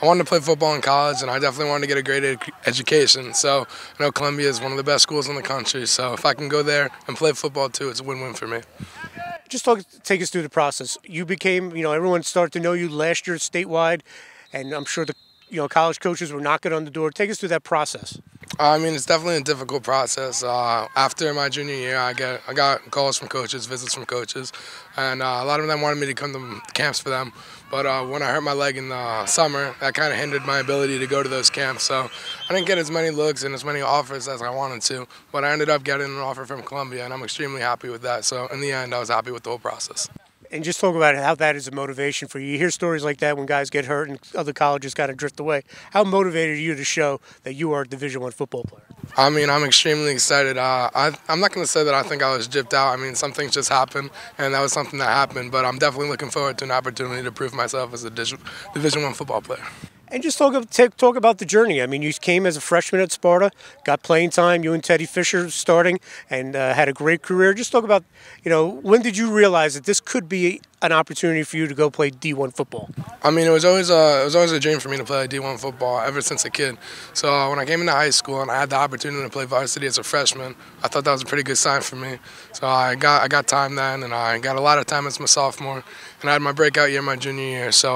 I wanted to play football in college, and I definitely wanted to get a great education. So I know Columbia is one of the best schools in the country. So if I can go there and play football too, it's a win-win for me. Just take us through the process. You became, everyone started to know you last year statewide, and I'm sure the college coaches were knocking on the door. Take us through that process. I mean, it's definitely a difficult process. After my junior year, I got calls from coaches, visits from coaches, and a lot of them wanted me to come to camps for them. But when I hurt my leg in the summer, that kind of hindered my ability to go to those camps. So I didn't get as many looks and as many offers as I wanted to. But I ended up getting an offer from Columbia, and I'm extremely happy with that. So in the end, I was happy with the whole process. And just talk about how that is a motivation for you. You hear stories like that when guys get hurt and other colleges kind of drift away. How motivated are you to show that you are a Division I football player? I mean, I'm extremely excited. I'm not going to say that I think I was gypped out. I mean, some things just happened, and that was something that happened. But I'm definitely looking forward to an opportunity to prove myself as a Division I football player. And just talk about the journey. I mean, you came as a freshman at Sparta, got playing time. You and Teddy Fisher starting, and had a great career. Just talk about, when did you realize that this could be an opportunity for you to go play D1 football? I mean, it was always a dream for me to play D1 football ever since a kid. So when I came into high school and I had the opportunity to play varsity as a freshman, I thought that was a pretty good sign for me. So I got time then, and I got a lot of time as my sophomore, and I had my breakout year my junior year. So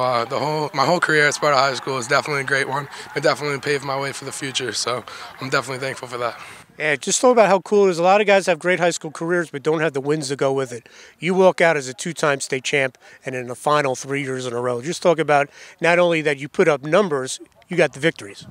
my whole career at Sparta High School is definitely a great one. It definitely paved my way for the future. So I'm definitely thankful for that. Yeah, just talk about how cool it is. A lot of guys have great high school careers but don't have the wins to go with it. You walk out as a two-time state champ and in the final 3 years in a row. Just talk about not only that you put up numbers, you got the victories.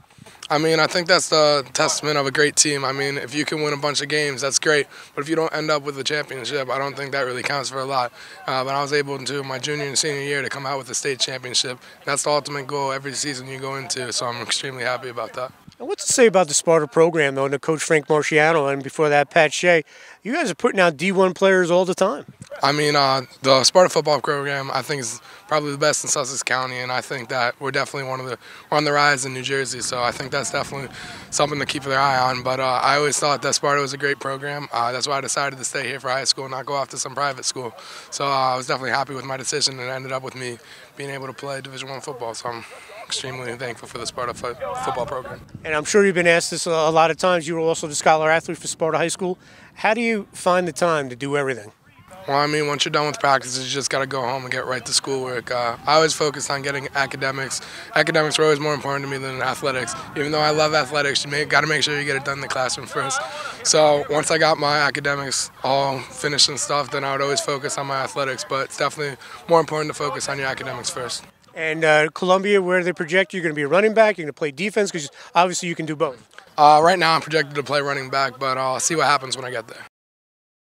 I mean, I think that's the testament of a great team. I mean, if you can win a bunch of games, that's great. But if you don't end up with a championship, I don't think that really counts for a lot. But I was able to, my junior and senior year, to come out with a state championship. That's the ultimate goal every season you go into, so I'm extremely happy about that. And what's to say about the Sparta program, though, and the coach Frank Marciano, and before that, Pat Shea? You guys are putting out D1 players all the time. I mean, the Sparta football program, I think, is probably the best in Sussex County, and I think that we're definitely we're on the rise in New Jersey, so I think that's definitely something to keep their eye on. But I always thought that Sparta was a great program. That's why I decided to stay here for high school and not go off to some private school. So I was definitely happy with my decision, and it ended up with me being able to play Division I football. So I'm extremely thankful for the Sparta football program. And I'm sure you've been asked this a lot of times. You were also the scholar athlete for Sparta High School. How do you find the time to do everything? Well, I mean, once you're done with practices, you just got to go home and get right to schoolwork. I always focused on getting academics. Academics were always more important to me than athletics. Even though I love athletics, you got to make sure you get it done in the classroom first. So once I got my academics all finished and stuff, then I would always focus on my athletics. But it's definitely more important to focus on your academics first. And Columbia, where do they project you? You're going to be a running back? You're going to play defense? Because obviously you can do both. Right now I'm projected to play running back, but I'll see what happens when I get there.